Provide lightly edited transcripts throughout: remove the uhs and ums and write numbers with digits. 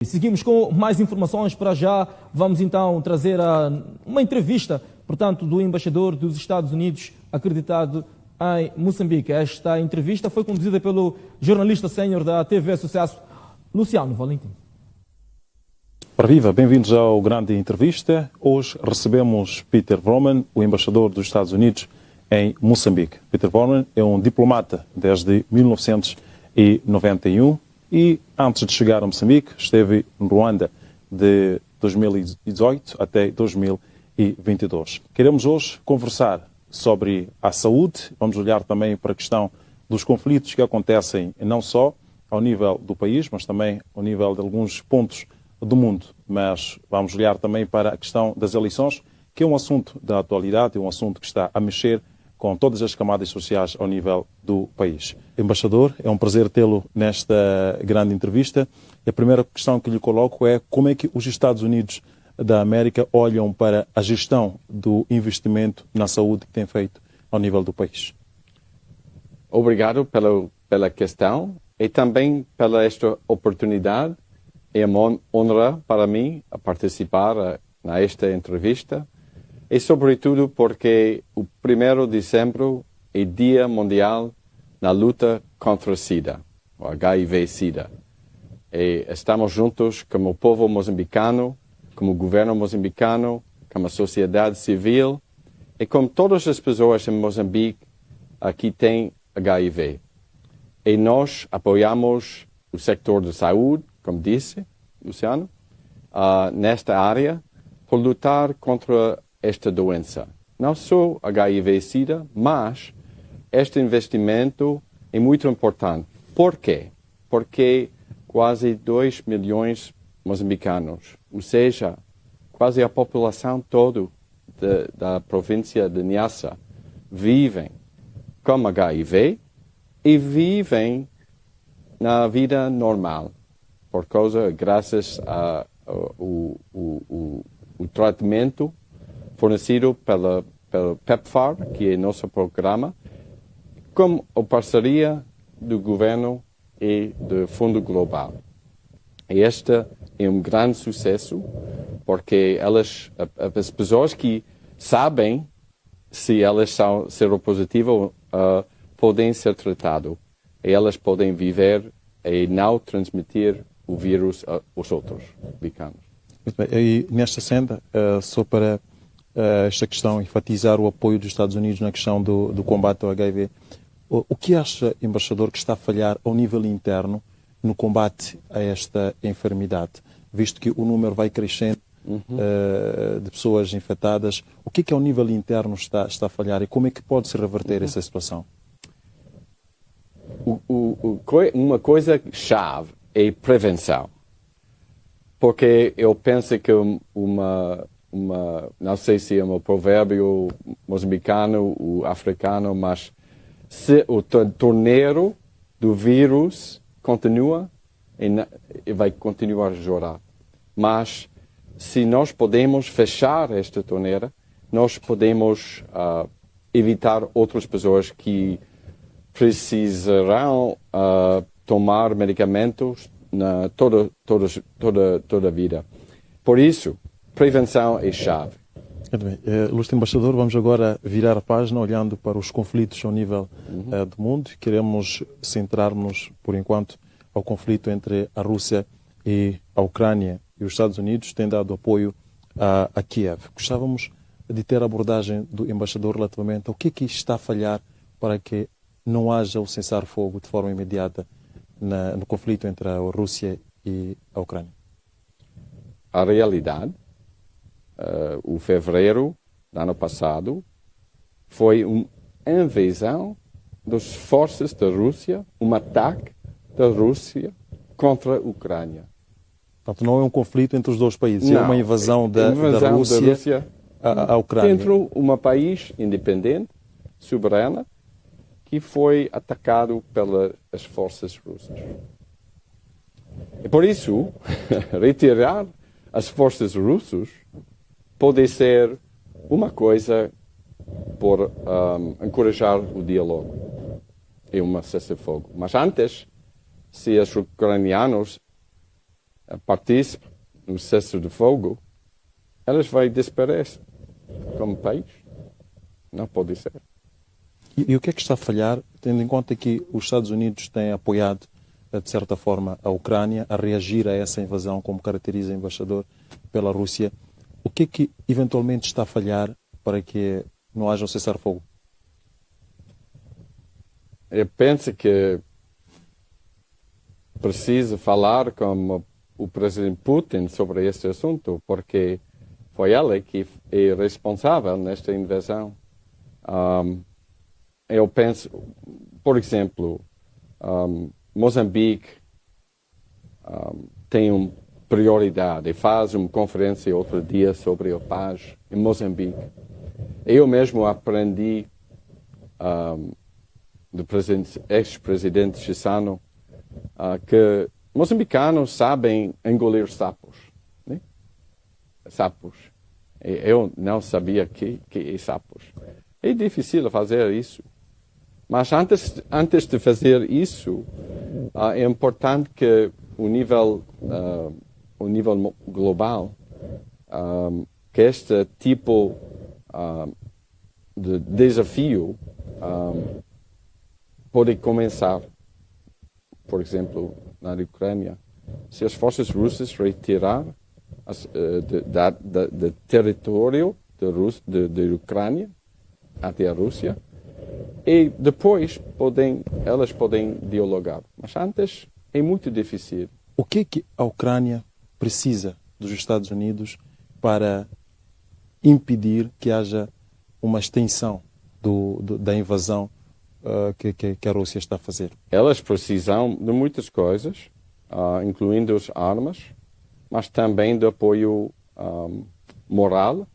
Seguimos com mais informações. Para já vamos então trazer uma entrevista, portanto, do embaixador dos Estados Unidos acreditado em Moçambique. Esta entrevista foi conduzida pelo jornalista sénior da TV Sucesso, Luciano Valentim. Ora viva, bem-vindos ao Grande Entrevista. Hoje recebemos Peter Vroomen, o embaixador dos Estados Unidos em Moçambique. Peter Vroomen é um diplomata desde 1991 e, antes de chegar a Moçambique, esteve em Ruanda de 2018 até 2022. Queremos hoje conversar sobre a saúde. Vamos olhar também para a questão dos conflitos que acontecem não só ao nível do país, mas também ao nível de alguns pontos do mundo. Mas vamos olhar também para a questão das eleições, que é um assunto da atualidade, é um assunto que está a mexer com todas as camadas sociais ao nível do país. Embaixador, é um prazer tê-lo nesta grande entrevista. E a primeira questão que lhe coloco é como é que os Estados Unidos da América olham para a gestão do investimento na saúde que tem feito ao nível do país. Obrigado pela questão e também pela esta oportunidade. É uma honra para mim a participar nesta entrevista. E sobretudo porque o 1º de dezembro é Dia Mundial na luta contra a SIDA, o HIV-SIDA. E estamos juntos como o povo moçambicano, como o governo moçambicano, como a sociedade civil e como todas as pessoas em Moçambique que têm HIV. E nós apoiamos o sector de saúde, como disse Luciano, nesta área, por lutar contra esta doença. Não só HIV-SIDA, mas este investimento é muito importante. Por quê? Porque quase 2 milhões de moçambicanos, ou seja, quase a população toda da província de Niassa, vivem com HIV e vivem na vida normal, graças ao tratamento fornecido pelo PEPFAR, que é nosso programa, com a parceria do governo e do Fundo Global. E este é um grande sucesso, porque as pessoas que sabem se elas são seropositivas podem ser tratadas. E elas podem viver e não transmitir o vírus aos outros bicanos. E nesta senda, só para esta questão, enfatizar o apoio dos Estados Unidos na questão do combate ao HIV. O que acha, embaixador, que está a falhar ao nível interno no combate a esta enfermidade? Visto que o número vai crescendo de pessoas infectadas, o que ao nível interno está a falhar e como é que pode-se reverter essa situação? Uma coisa chave é prevenção. Porque eu penso que não sei se é um provérbio moçambicano ou africano, mas se o torneiro do vírus continua, vai continuar a chorar. Mas se nós podemos fechar esta torneira, nós podemos evitar outras pessoas que precisarão tomar medicamentos toda a vida. Por isso, prevenção é chave. Muito bem. Ilustre embaixador, vamos agora virar a página olhando para os conflitos ao nível do mundo. Queremos centrar-nos, por enquanto, ao conflito entre a Rússia e a Ucrânia. E os Estados Unidos têm dado apoio a Kiev. Gostávamos de ter a abordagem do embaixador relativamente ao que está a falhar para que não haja o cessar-fogo de forma imediata no conflito entre a Rússia e a Ucrânia. A realidade, o fevereiro do ano passado, foi uma invasão das forças da Rússia, um ataque da Rússia contra a Ucrânia. Portanto, não é um conflito entre os dois países, é uma invasão da Rússia à Ucrânia. Dentro de um país independente, soberano, que foi atacado pelas forças russas. E por isso, retirar as forças russas pode ser uma coisa por encorajar o diálogo e uma cessar-fogo. Mas antes, se os ucranianos participe no cessar de fogo, elas vão desaparecer como país. Não pode ser. E o que é que está a falhar, tendo em conta que os Estados Unidos têm apoiado, de certa forma, a Ucrânia a reagir a essa invasão, como caracteriza o embaixador, pela Rússia? O que é que eventualmente está a falhar para que não haja um cessar-fogo? Eu penso que precisa falar com o presidente Putin sobre este assunto, porque foi ele que é responsável nesta invasão. Eu penso, por exemplo, Moçambique tem uma prioridade e faz uma conferência outro dia sobre a paz em Moçambique. Eu mesmo aprendi do ex-presidente Chissano que moçambicanos sabem engolir sapos. Né? Sapos. Eu não sabia que é sapos. É difícil fazer isso. Mas antes de fazer isso, é importante que o nível global, que este tipo de desafio pode começar. Por exemplo, na Ucrânia, se as forças russas retirar do território da Ucrânia até a Rússia, e depois elas podem dialogar. Mas antes é muito difícil. O que é que a Ucrânia precisa dos Estados Unidos para impedir que haja uma extensão da invasão que a Rússia está a fazer? Elas precisam de muitas coisas, incluindo as armas, mas também de apoio moral,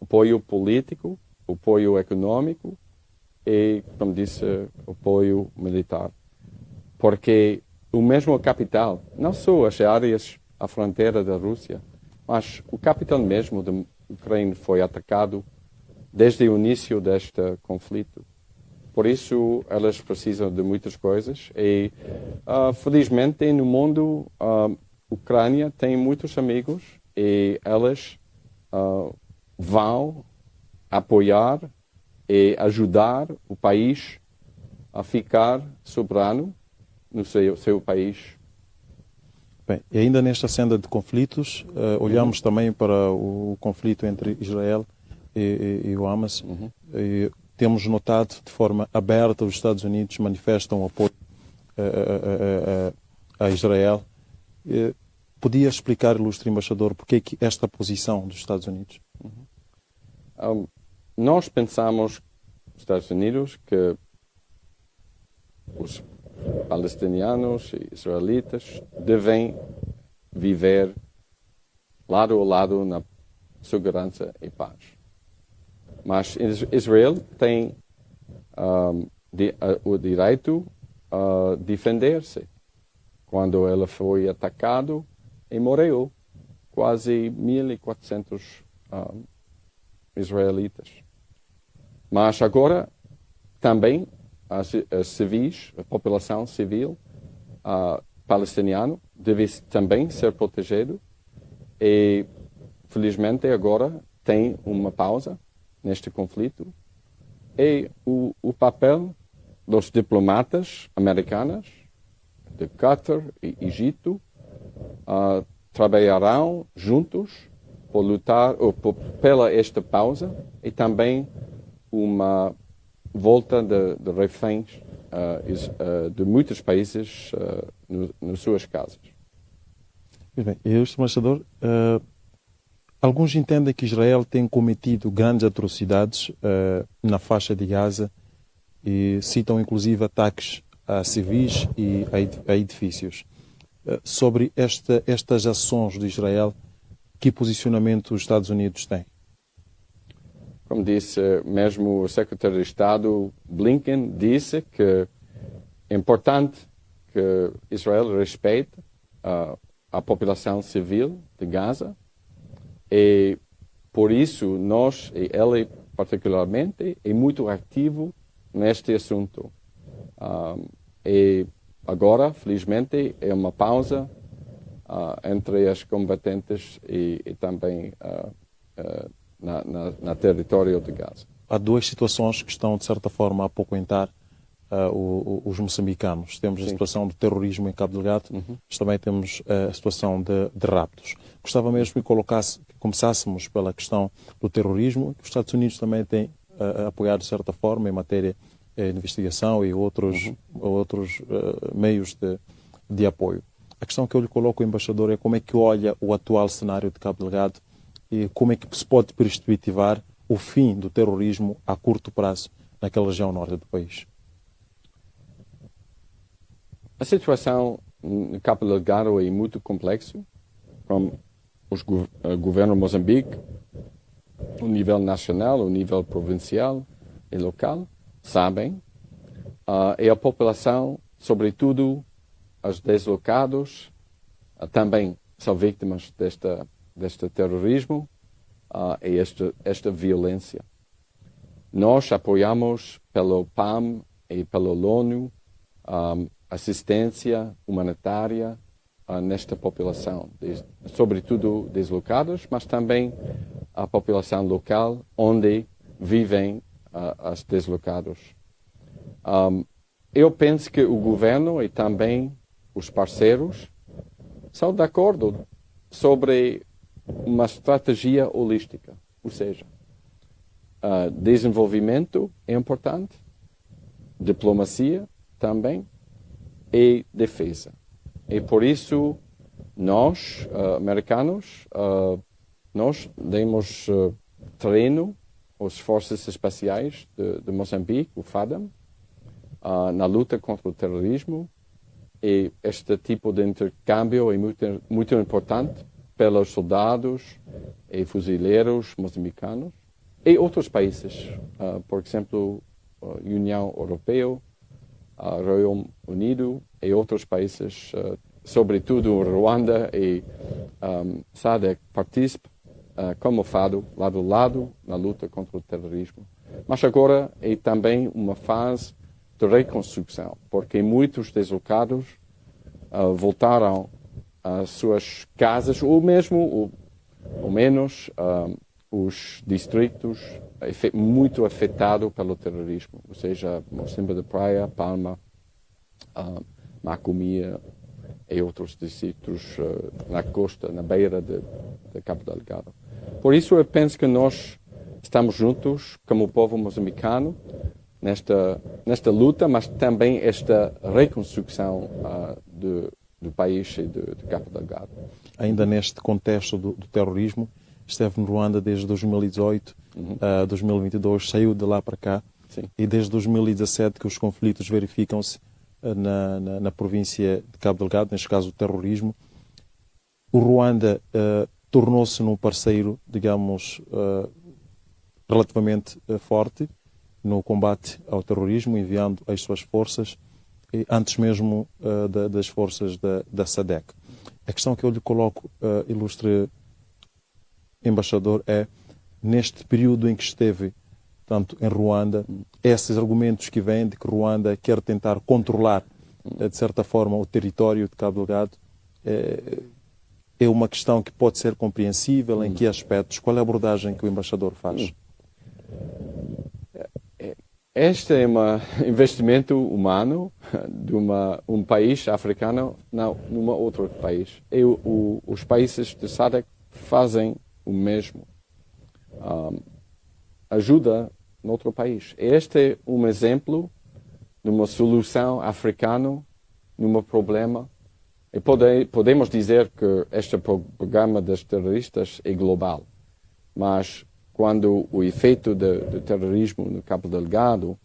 apoio político, apoio econômico e, como disse, apoio militar. Porque o mesmo capital, não só as áreas à fronteira da Rússia, mas o capital mesmo da Ucrânia foi atacado desde o início deste conflito. Por isso, elas precisam de muitas coisas e, felizmente, no mundo, a Ucrânia tem muitos amigos e elas vão apoiar e ajudar o país a ficar soberano no seu país. Bem, e ainda nesta senda de conflitos, olhamos também para o conflito entre Israel e o Hamas. E temos notado de forma aberta os Estados Unidos manifestam apoio a Israel. Podia explicar, ilustre embaixador, porque é que esta posição dos Estados Unidos? Nós pensamos, nos Estados Unidos, que os palestinianos e israelitas devem viver lado a lado na segurança e paz. Mas Israel tem o direito a defender-se. Quando ela foi atacada e morreu quase 1.400 israelitas. Mas agora também as civis, a população civil palestiniana deve também ser protegida e felizmente agora tem uma pausa neste conflito e o papel dos diplomatas americanos de Qatar e Egito trabalharão juntos por lutar pela esta pausa e também uma volta de reféns de muitos países nas suas casas. Bem, embaixador, alguns entendem que Israel tem cometido grandes atrocidades na faixa de Gaza e citam inclusive ataques a civis e a edifícios. Sobre estas ações de Israel, que posicionamento os Estados Unidos têm? Como disse mesmo o secretário de Estado Blinken, disse que é importante que Israel respeite a população civil de Gaza e por isso nós, e ele particularmente, é muito ativo neste assunto. E agora, felizmente, é uma pausa entre as combatentes e também na território de Gaza. Há duas situações que estão, de certa forma, a apoquentar os moçambicanos. Temos a situação do terrorismo em Cabo Delgado, mas também temos a situação de raptos. Gostava mesmo que começássemos pela questão do terrorismo, que os Estados Unidos também têm apoiado, de certa forma, em matéria de investigação e outros meios de apoio. A questão que eu lhe coloco, embaixador, é como é que olha o atual cenário de Cabo Delgado e como é que se pode perspectivar o fim do terrorismo a curto prazo naquela região norte do país. A situação em Cabo Delgado é muito complexa, como o governo de Moçambique, o nível nacional, o nível provincial e local, sabem, e a população, sobretudo os deslocados, também são vítimas deste terrorismo e esta violência. Nós apoiamos pelo PAM e pela ONU assistência humanitária nesta população, sobretudo deslocados, mas também a população local onde vivem os deslocados. Eu penso que o governo e também os parceiros são de acordo sobre uma estratégia holística, ou seja, desenvolvimento é importante, diplomacia também, e defesa. E por isso, nós, americanos, nós demos treino às forças especiais de Moçambique, o FADAM, na luta contra o terrorismo. E este tipo de intercâmbio é muito importante pelos soldados e fuzileiros moçambicanos e outros países, por exemplo, a União Europeia, a Reino Unido e outros países, sobretudo Ruanda e SADC, participam como FADO, lado a lado, na luta contra o terrorismo. Mas agora é também uma fase de reconstrução, porque muitos deslocados voltaram às suas casas, ou mesmo, ou menos, os distritos muito afetados pelo terrorismo, ou seja, Mocimboa da Praia, Palma, Macomia e outros distritos na costa, na beira de Cabo Delgado. Por isso eu penso que nós estamos juntos como povo moçambicano nesta luta, mas também esta reconstrução do país e de Cabo Delgado. Ainda neste contexto do terrorismo, esteve no Ruanda desde 2018 a 2022, saiu de lá para cá. Sim. E desde 2017 que os conflitos verificam-se na província de Cabo Delgado, neste caso o terrorismo. O Ruanda tornou-se num parceiro, digamos, relativamente forte no combate ao terrorismo, enviando as suas forças, antes mesmo das forças da SADC. A questão que eu lhe coloco, ilustre embaixador, é, neste período em que esteve, tanto em Ruanda, esses argumentos que vêm de que Ruanda quer tentar controlar, de certa forma, o território de Cabo Delgado, é uma questão que pode ser compreensível? Em que aspectos? Qual é a abordagem que o embaixador faz? Este é um investimento humano de um país africano num outro país. E os países de SADC fazem o mesmo. Ajuda no outro país. Este é um exemplo de uma solução africana num problema. E podemos dizer que este programa dos terroristas é global. Mas quando o efeito do terrorismo no Cabo Delgado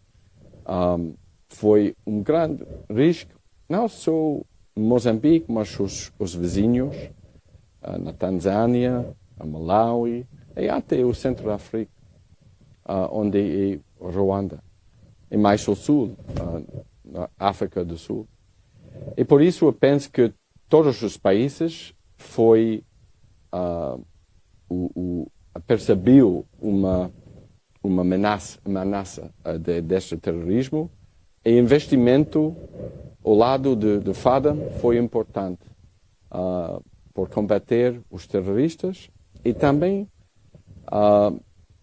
foi um grande risco, não só em Moçambique, mas os vizinhos, na Tanzânia, a Malawi e até o Centro da África, onde é Ruanda, e mais ao sul, na África do Sul. E por isso eu penso que todos os países percebeu uma ameaça deste terrorismo, e investimento ao lado do FADA foi importante. por combater os terroristas e também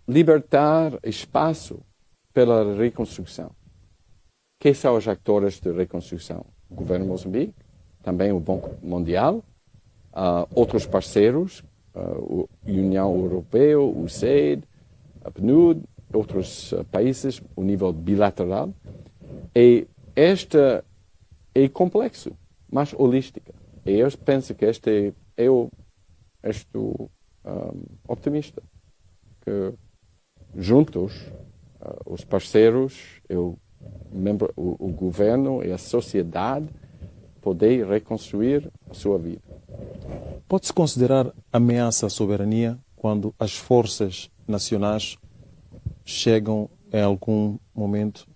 libertar espaço pela reconstrução. Quem são os atores de reconstrução? O governo de Moçambique, também o Banco Mundial, outros parceiros, a União Europeia, o SED, a PNUD, outros países, o nível bilateral. E esta é complexo, mas holística. E eu penso que eu estou optimista, que juntos, os parceiros, o governo e a sociedade poder reconstruir a sua vida. Pode-se considerar ameaça à soberania quando as forças nacionais chegam em algum momento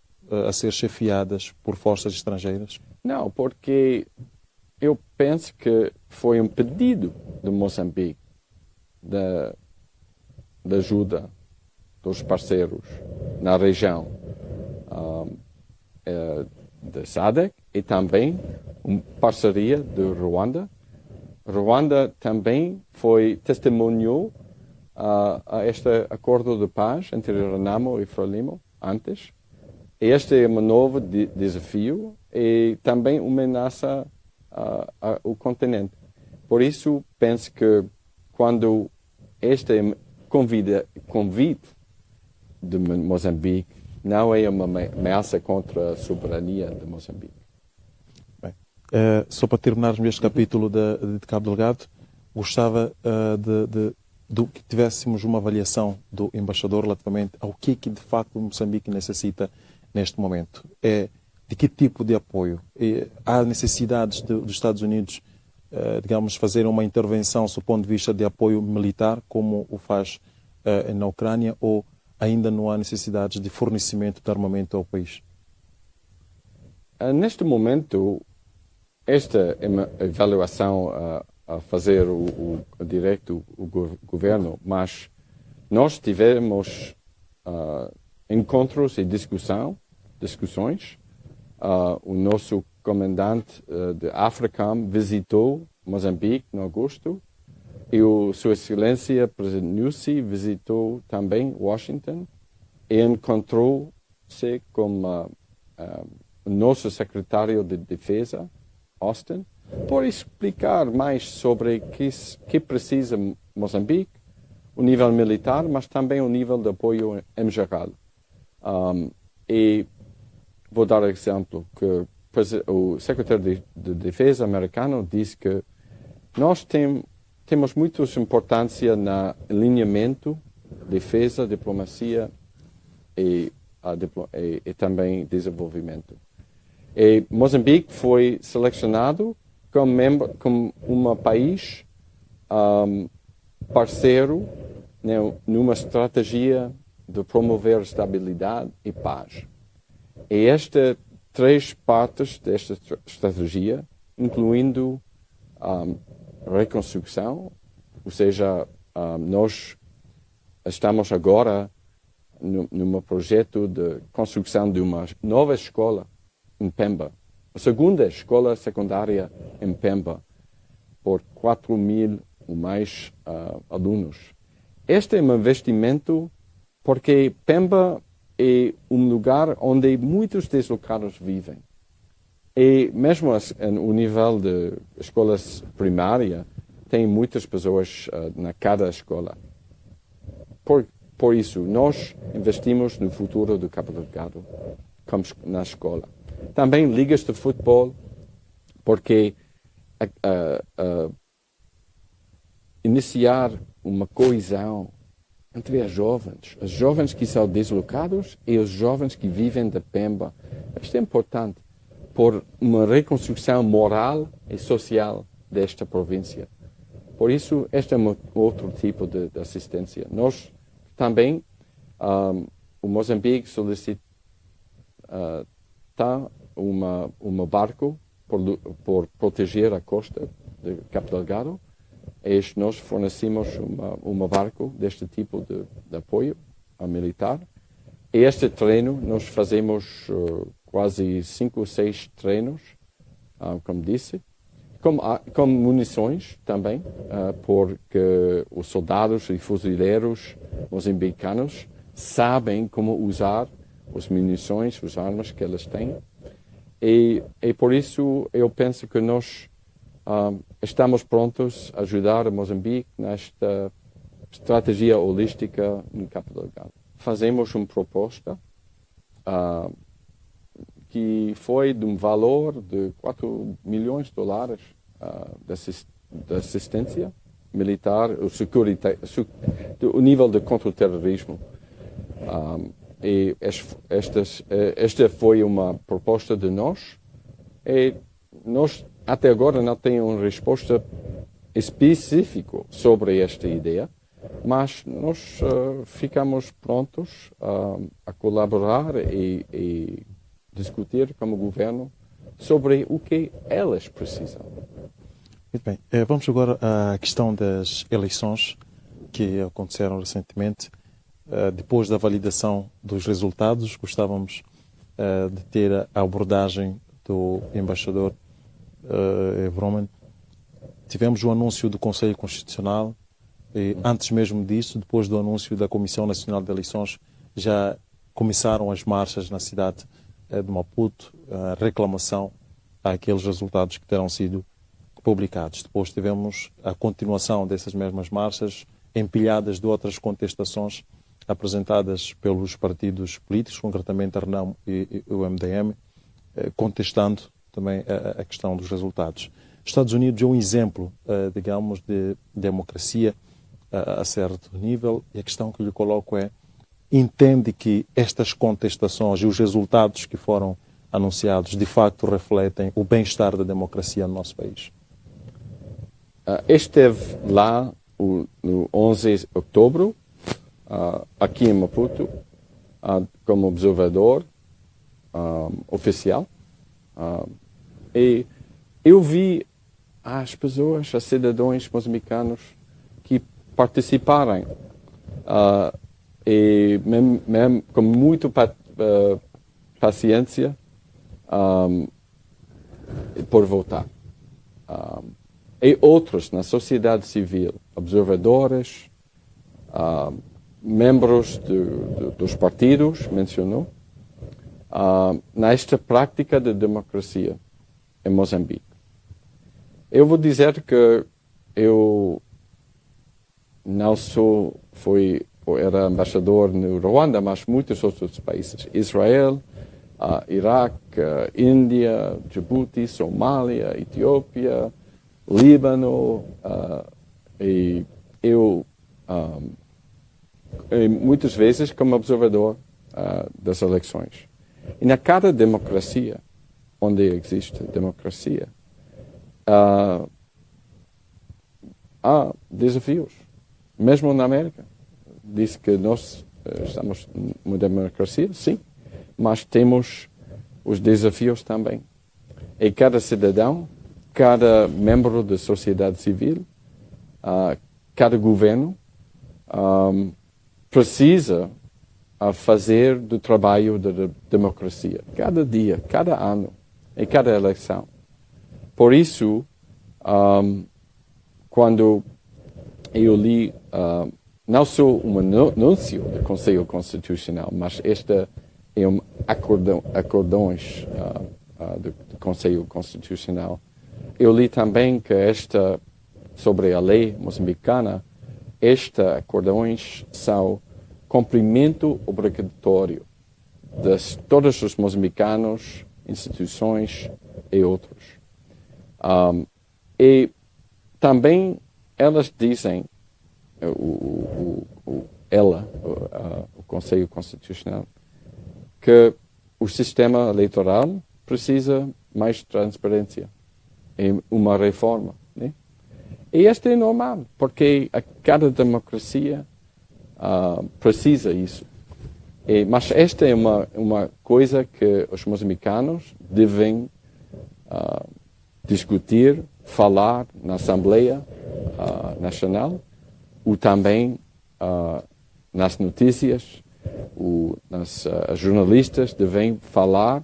a ser chefiadas por forças estrangeiras? Não, porque eu penso que foi um pedido de Moçambique da ajuda dos parceiros na região da SADC e também uma parceria de Ruanda. Ruanda também testemunhou a este acordo de paz entre Renamo e Frelimo antes. E este é um novo desafio e também uma ameaça ao continente. Por isso, penso que quando este convite de Moçambique não é uma ameaça contra a soberania de Moçambique. Bem, só para terminarmos este capítulo de Cabo Delgado, gostava de que tivéssemos uma avaliação do embaixador relativamente ao que de facto Moçambique necessita neste momento. De que tipo de apoio? Há necessidades dos Estados Unidos, digamos, fazer uma intervenção do ponto de vista de apoio militar, como o faz na Ucrânia, ou ainda não há necessidades de fornecimento de armamento ao país? Neste momento, esta é uma avaliação a fazer o direito o governo, mas nós tivemos encontros e discussões. O nosso comandante de Africam visitou Moçambique em agosto e Sua Excelência Presidente Nyusi visitou também Washington e encontrou-se com o nosso secretário de Defesa, Austin, por explicar mais sobre que precisa Moçambique, o nível militar, mas também o nível de apoio em geral. E vou dar exemplo que o secretário de Defesa americano disse que nós temos muita importância no alinhamento, defesa, diplomacia e também desenvolvimento. E Moçambique foi selecionado como um país parceiro numa estratégia de promover estabilidade e paz. E estas três partes desta estratégia, incluindo reconstrução, ou seja, nós estamos agora num projeto de construção de uma nova escola em Pemba, a segunda escola secundária em Pemba, por 4.000 ou mais alunos. Este é um investimento porque Pemba é um lugar onde muitos deslocados vivem. E mesmo no nível de escolas primárias, tem muitas pessoas na cada escola. Por isso, nós investimos no futuro do Cabo Delgado na escola. Também ligas de futebol, porque iniciar uma coesão entre os jovens que são deslocados e os jovens que vivem da Pemba. Isto é importante por uma reconstrução moral e social desta província. Por isso, este é outro tipo de assistência. Nós também, o Moçambique solicita um barco por proteger a costa de Cabo Delgado. E nós fornecemos um barco deste tipo de apoio militar. E este treino, nós fazemos quase 5 ou 6 treinos, como disse, como munições também, porque os soldados e fuzileiros moçambicanos sabem como usar as munições, as armas que eles têm. E por isso eu penso que nós estamos prontos a ajudar a Moçambique nesta estratégia holística no Cabo Delgado. Fazemos uma proposta que foi de um valor de $4 milhões de assistência militar, o nível de contra-terrorismo. E esta foi uma proposta de nós. E nós, até agora, não temos uma resposta específica sobre esta ideia, mas nós ficamos prontos a colaborar e discutir como governo sobre o que elas precisam. Muito bem. Vamos agora à questão das eleições que aconteceram recentemente. Depois da validação dos resultados, gostávamos de ter a abordagem do embaixador Vroman. Tivemos o anúncio do Conselho Constitucional e, antes mesmo disso, depois do anúncio da Comissão Nacional de Eleições, já começaram as marchas na cidade de Maputo, a reclamação àqueles resultados que terão sido publicados. Depois tivemos a continuação dessas mesmas marchas, empilhadas de outras contestações apresentadas pelos partidos políticos, concretamente a Renamo e o MDM, contestando também a questão dos resultados. Estados Unidos é um exemplo, digamos, de democracia a certo nível, e a questão que lhe coloco é: entende que estas contestações e os resultados que foram anunciados de facto refletem o bem-estar da democracia no nosso país? Esteve lá no 11 de outubro, aqui em Maputo, como observador oficial, e eu vi as pessoas, os cidadãos moçambicanos que participaram e mesmo com muita paciência por votar. E outros na sociedade civil, observadores, membros dos partidos, mencionou, nesta prática de democracia em Moçambique. Eu vou dizer que eu não sou, era embaixador no Ruanda, mas muitos outros países. Israel, Iraque, Índia, Djibouti, Somália, Etiópia, Líbano, e eu muitas vezes como observador das eleições. E na cada democracia, onde existe democracia, há desafios. Mesmo na América. Diz que nós estamos numa democracia, sim, mas temos os desafios também. E cada cidadão, cada membro da sociedade civil, cada governo precisa fazer do trabalho da democracia. Cada dia, cada ano e cada eleição. Por isso, quando eu li não só um anúncio do Conselho Constitucional, mas este é um acordões do Conselho Constitucional. Eu li também que sobre a lei moçambicana, estes acordões são cumprimento obrigatório de todos os moçambicanos, instituições e outros. E também elas dizem, o Conselho Constitucional, que o sistema eleitoral precisa mais transparência e uma reforma. Né? E isto é normal, porque cada democracia precisa isso. Mas esta é uma coisa que os moçambicanos devem discutir, falar na Assembleia Nacional, ou também nas notícias, os jornalistas devem falar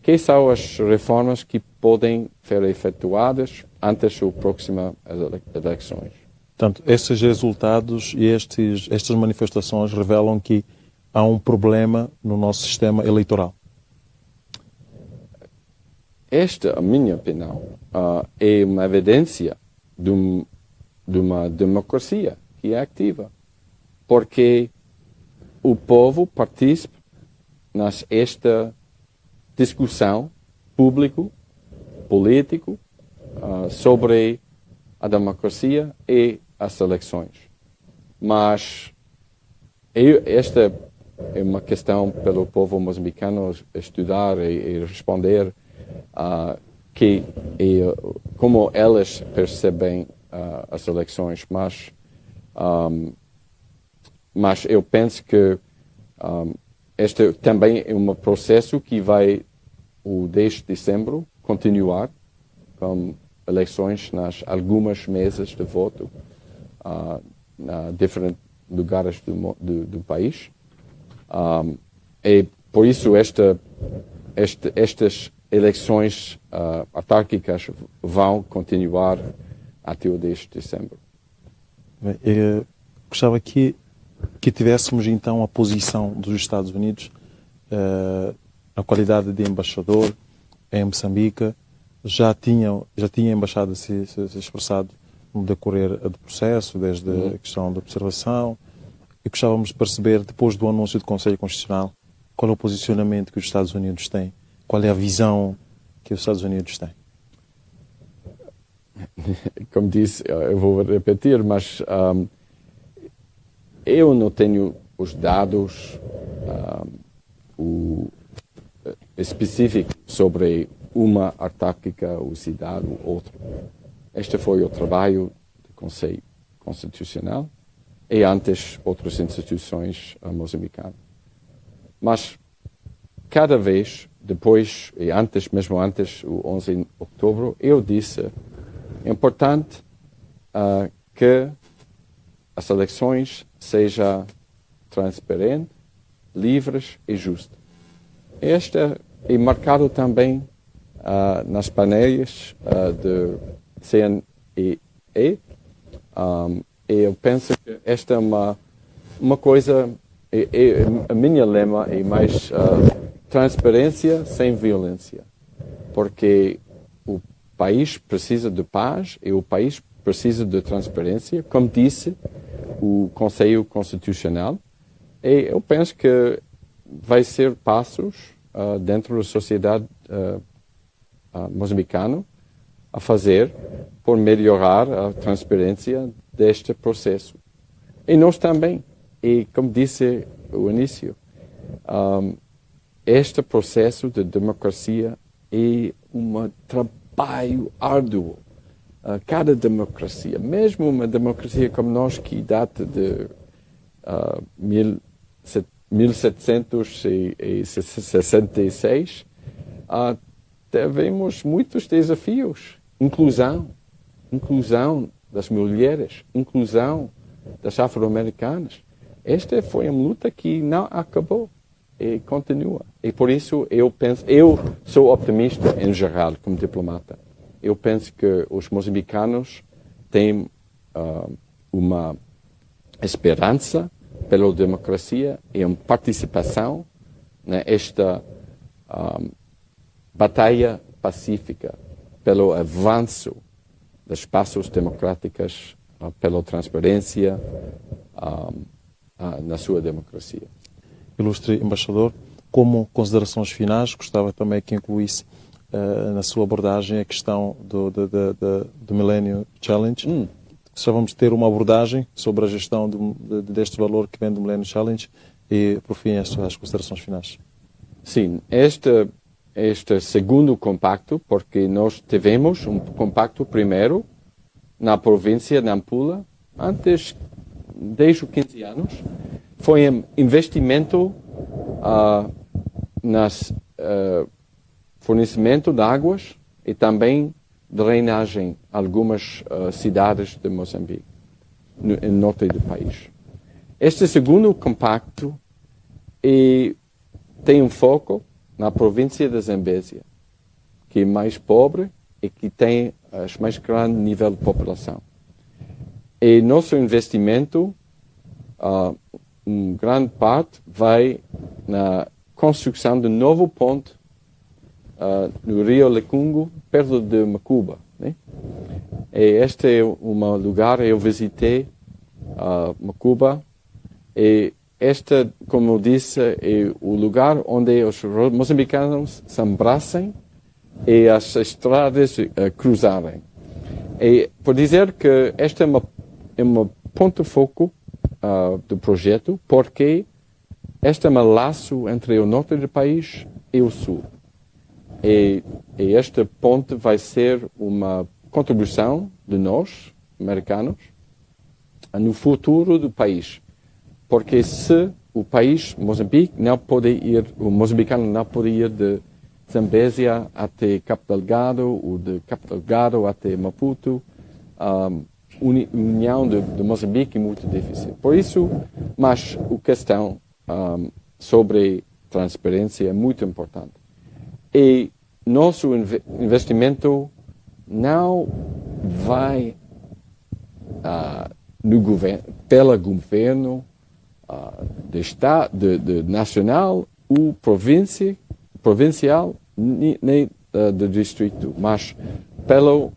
que são as reformas que podem ser efetuadas antes das próximas eleições. Portanto, esses resultados e estas manifestações revelam que há um problema no nosso sistema eleitoral. Esta, a minha opinião, é uma evidência de uma democracia que é ativa, porque o povo participa nesta discussão político, sobre a democracia e as eleições. Mas esta é uma questão pelo povo moçambicano estudar e responder como elas percebem as eleições. Mas eu penso que este também é um processo que vai, o 10 de dezembro, continuar com eleições nas algumas mesas de voto em diferentes lugares do país. E por isso estas eleições autárquicas vão continuar até o 10 de dezembro. Eu gostava que tivéssemos então a posição dos Estados Unidos na qualidade de embaixador em Moçambique. Já tinha a embaixada se expressado no decorrer do processo, desde a questão da observação. E gostávamos de perceber, depois do anúncio do Conselho Constitucional, qual é o posicionamento que os Estados Unidos têm, qual é a visão que os Estados Unidos têm. Como disse, eu vou repetir, mas eu não tenho os dados específicos sobre uma autárquica ou cidade ou outra. Este foi o trabalho do Conselho Constitucional e antes outras instituições moçambicanas. Mas cada vez, depois e antes, mesmo antes, o 11 de outubro, eu disse é importante que as eleições sejam transparentes, livres e justas. Esta é marcado também nas painéis de CNE. E eu penso que esta é uma coisa, a minha lema é mais transparência sem violência, porque o país precisa de paz e o país precisa de transparência, como disse o Conselho Constitucional, e eu penso que vai ser passos dentro da sociedade moçambicana a fazer por melhorar a transparência deste processo. E nós também, e como disse no início, este processo de democracia é um trabalho árduo. Cada democracia, mesmo uma democracia como nós, que data de 1766, tivemos muitos desafios. Inclusão das mulheres, inclusão das afro-americanas. Esta foi uma luta que não acabou e continua. E por isso eu sou optimista em geral como diplomata. Eu penso que os moçambicanos têm uma esperança pela democracia e uma participação nesta batalha pacífica pelo avanço dos passos democráticos, pela transparência na sua democracia. Ilustre embaixador, como considerações finais, gostava também que incluísse na sua abordagem a questão do Millennium Challenge. Gostávamos de ter uma abordagem sobre a gestão deste valor que vem do Millennium Challenge e, por fim, as considerações finais. Sim, este segundo compacto, porque nós tivemos um compacto primeiro na província de Nampula, antes, desde os 15 anos, foi um investimento nas fornecimento de águas e também drenagem em algumas cidades de Moçambique, no norte do país. Este segundo compacto tem um foco na província da Zambésia, que é mais pobre e que tem o mais grande nível de população. E nosso investimento, grande parte, vai na construção de um novo ponte no Rio Lecungo, perto de Macuba. Né? E este é um lugar eu visitei Macuba, e este, como eu disse, é o lugar onde os moçambicanos se abraçam e as estradas cruzarem. E por dizer que este é uma ponto foco do projeto, porque este é um laço entre o norte do país e o sul. E este ponte vai ser uma contribuição de nós, americanos, no futuro do país. Porque se o país, Moçambique, não pode ir, o moçambicano não pode ir de Zambésia até Cabo Delgado, ou de Cabo Delgado até Maputo, união de Moçambique é muito difícil. Por isso, mas a questão sobre transparência é muito importante. E nosso investimento não vai no governo, pelo governo de estado, de nacional ou provincial, nem do distrito, mas pelo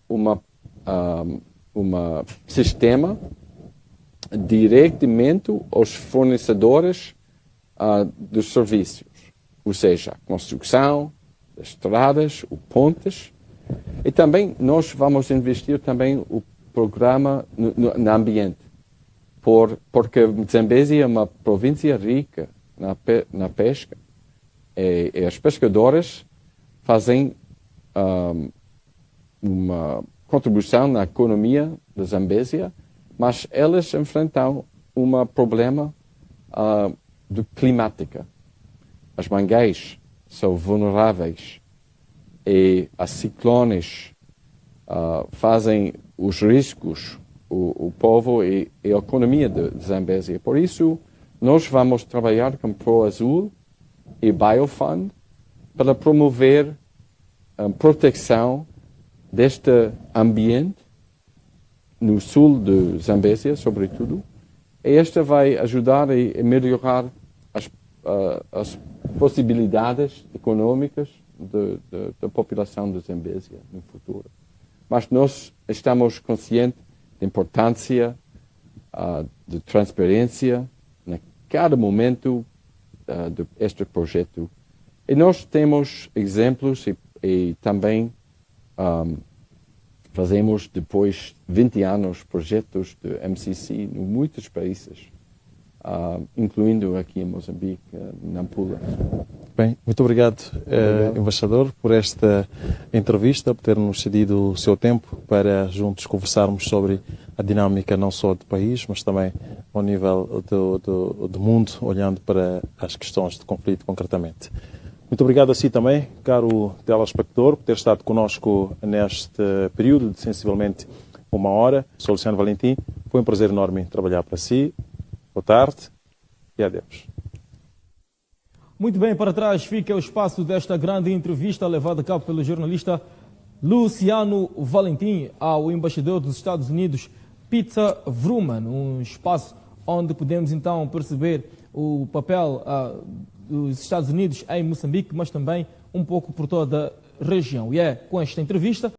sistema diretamente aos fornecedores dos serviços, ou seja, construção, estradas, pontes, e também nós vamos investir também o programa no ambiente, porque Zambésia é uma província rica na pesca, e os pescadores fazem uma contribuição na economia da Zambésia, mas eles enfrentam um problema climático. As mangueiras são vulneráveis e as ciclones fazem os riscos o povo e a economia de Zambésia. Por isso, nós vamos trabalhar com Pro Azul e Biofund para promover a proteção deste ambiente no sul de Zambésia, sobretudo. E esta vai ajudar a melhorar as possibilidades econômicas da população de Zambésia no futuro. Mas nós estamos conscientes da importância de transparência em cada momento deste projeto. E nós temos exemplos e também fazemos, depois de 20 anos, projetos de MCC em muitos países, incluindo aqui em Moçambique, Nampula. Bem, muito obrigado, embaixador, por esta entrevista, por ter-nos cedido o seu tempo para juntos conversarmos sobre a dinâmica não só do país, mas também ao nível do mundo, olhando para as questões de conflito concretamente. Muito obrigado a si também, caro telespectador, por ter estado connosco neste período de sensivelmente 1 hora. Sou Luciano Valentim, foi um prazer enorme trabalhar para si. Boa tarde e adeus. Muito bem, para trás fica o espaço desta grande entrevista levada a cabo pelo jornalista Luciano Valentim ao embaixador dos Estados Unidos, Peter Vrooman, um espaço onde podemos então perceber o papel dos Estados Unidos em Moçambique, mas também um pouco por toda a região. E é com esta entrevista